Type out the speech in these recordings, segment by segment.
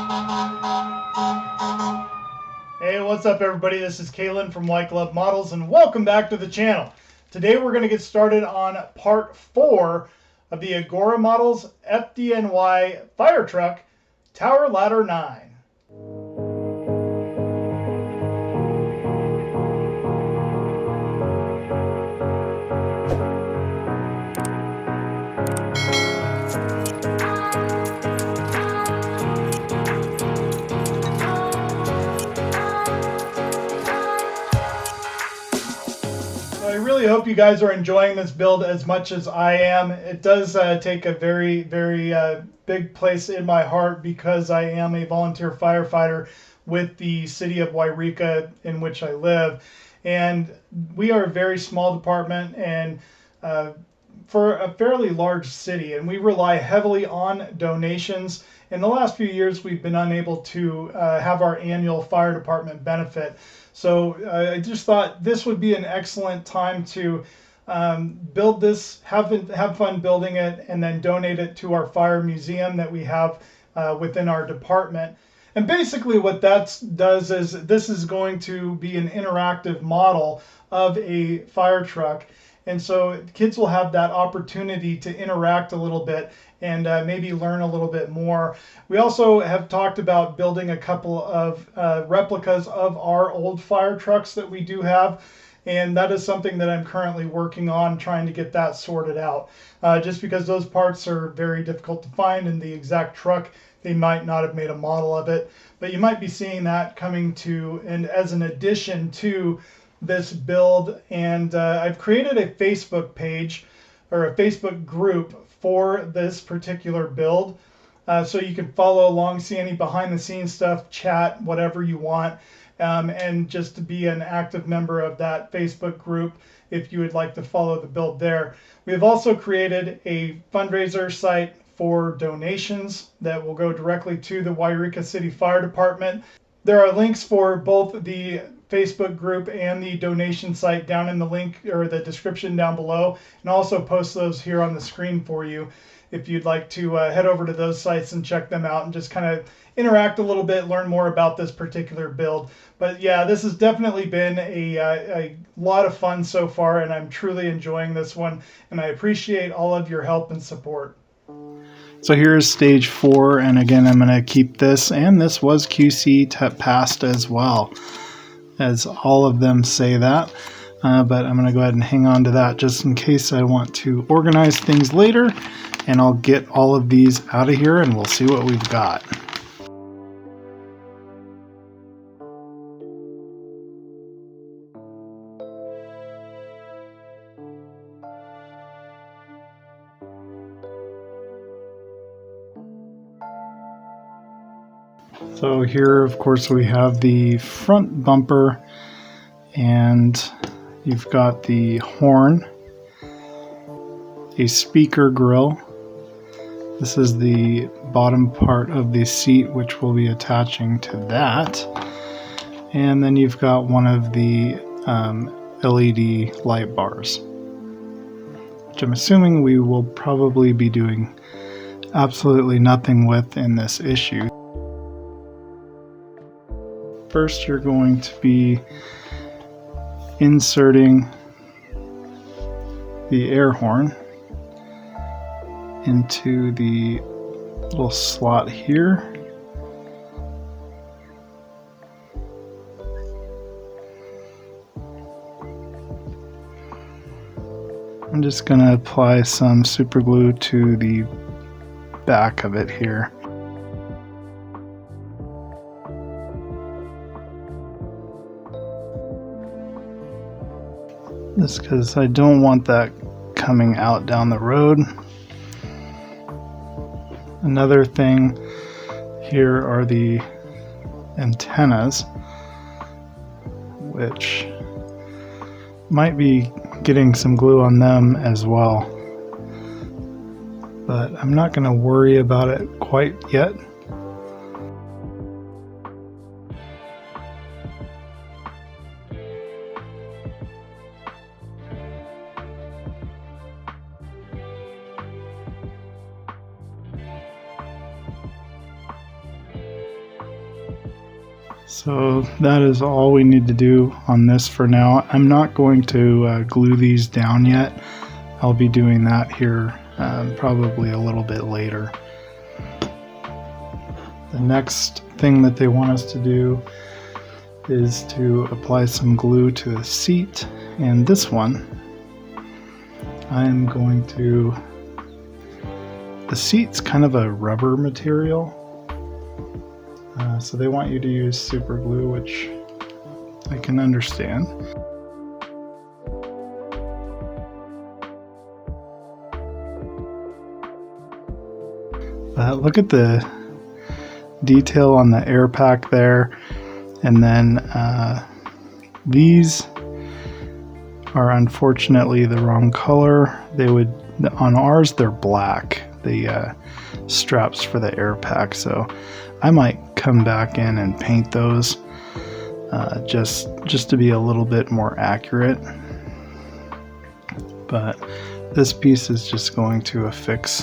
Hey, what's up everybody? This is Kalan from White Glove Models and welcome back to the channel. Today we're going to get started on part 4 of the Agora Models FDNY Fire Truck Tower Ladder 9. I really hope you guys are enjoying this build as much as I am. It does take a very big place in my heart because I am a volunteer firefighter with the city of Yreka in which I live. And we are a very small department and for a fairly large city, and we rely heavily on donations. In the last few years, we've been unable to have our annual fire department benefit. So I just thought this would be an excellent time to build this, have fun building it, and then donate it to our fire museum that we have within our department. And basically what that does is this is going to be an interactive model of a fire truck. And so kids will have that opportunity to interact a little bit and maybe learn a little bit more. We also have talked about building a couple of replicas of our old fire trucks that we do have. And that is something that I'm currently working on, trying to get that sorted out. Just because those parts are very difficult to find in the exact truck, they might not have made a model of it. But you might be seeing that coming to, and as an addition to this build. And I've created a Facebook page or a Facebook group for this particular build. So you can follow along, see any behind the scenes stuff, chat, whatever you want. And just to be an active member of that Facebook group if you would like to follow the build there. We have also created a fundraiser site for donations that will go directly to the Yreka City Fire Department. There are links for both the Facebook group and the donation site down in the link or the description down below, and also post those here on the screen for you if you'd like to head over to those sites and check them out and just kind of interact a little bit, learn more about this particular build. But yeah, this has definitely been a lot of fun so far, and I'm truly enjoying this one, and I appreciate all of your help and support. So here's stage 4, and again I'm going to keep this, and this was QC passed as well, as all of them say that, but I'm going to go ahead and hang on to that just in case I want to organize things later, and I'll get all of these out of here and we'll see what we've got. So here, of course, we have the front bumper, and you've got the horn, a speaker grill. This is the bottom part of the seat, which will be attaching to that. And then you've got one of the LED light bars, which I'm assuming we will probably be doing absolutely nothing with in this issue. First, you're going to be inserting the air horn into the little slot here. I'm just going to apply some super glue to the back of it here. Just because I don't want that coming out down the road. Another thing here are the antennas, which might be getting some glue on them as well, but I'm not going to worry about it quite yet. So that is all we need to do on this for now. I'm not going to glue these down yet. I'll be doing that here probably a little bit later. The next thing that they want us to do is to apply some glue to the seat, and this one I'm going to, the seat's kind of a rubber material, so they want you to use super glue, which I can understand. Look at the detail on the air pack there, and then these are unfortunately the wrong color. They would, on ours they're black, the straps for the air pack, so I might come back in and paint those just to be a little bit more accurate. But this piece is just going to affix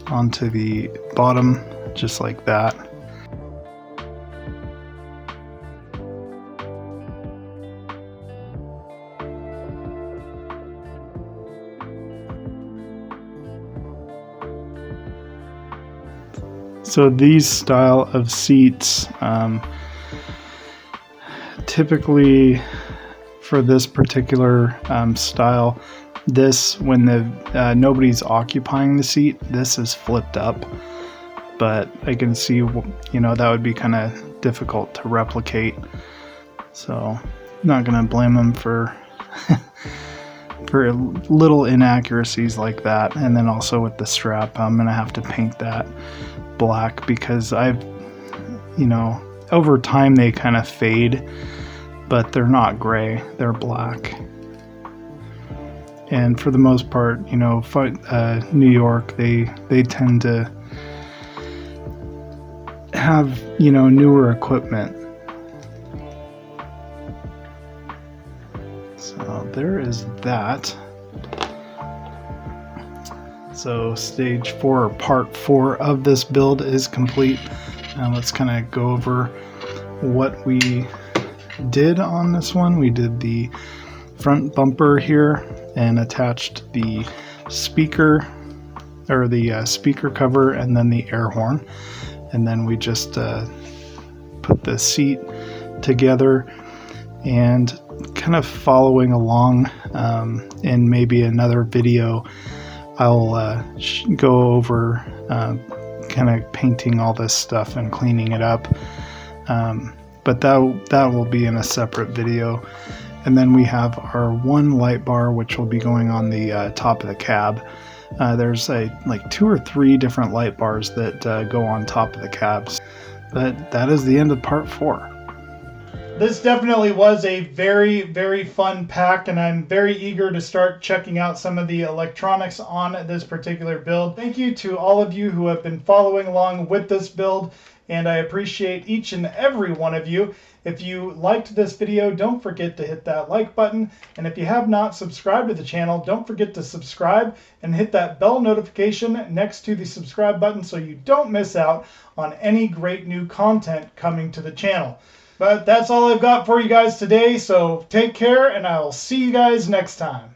onto the bottom just like that. So these style of seats, typically for this particular style, this, when the nobody's occupying the seat, this is flipped up. But I can see, you know, that would be kind of difficult to replicate. So I'm not gonna blame them for for little inaccuracies like that. And then also with the strap, I'm gonna have to paint that black because I've, you know, over time they kind of fade, but they're not gray, they're black. And for the most part, you know, New York, they tend to have, you know, newer equipment. So there is that. So stage 4, or part 4 of this build is complete. Now let's kind of go over what we did on this one. We did the front bumper here and attached the speaker, or the speaker cover, and then the air horn. And then we just put the seat together, and kind of following along in maybe another video, I'll go over kind of painting all this stuff and cleaning it up, but that will be in a separate video. And then we have our one light bar, which will be going on the top of the cab. There's like 2 or 3 different light bars that go on top of the cabs. But that is the end of part 4. This definitely was a very, very fun pack, and I'm very eager to start checking out some of the electronics on this particular build. Thank you to all of you who have been following along with this build, and I appreciate each and every one of you. If you liked this video, don't forget to hit that like button, and if you have not subscribed to the channel, don't forget to subscribe and hit that bell notification next to the subscribe button so you don't miss out on any great new content coming to the channel. But that's all I've got for you guys today, so take care, and I'll see you guys next time.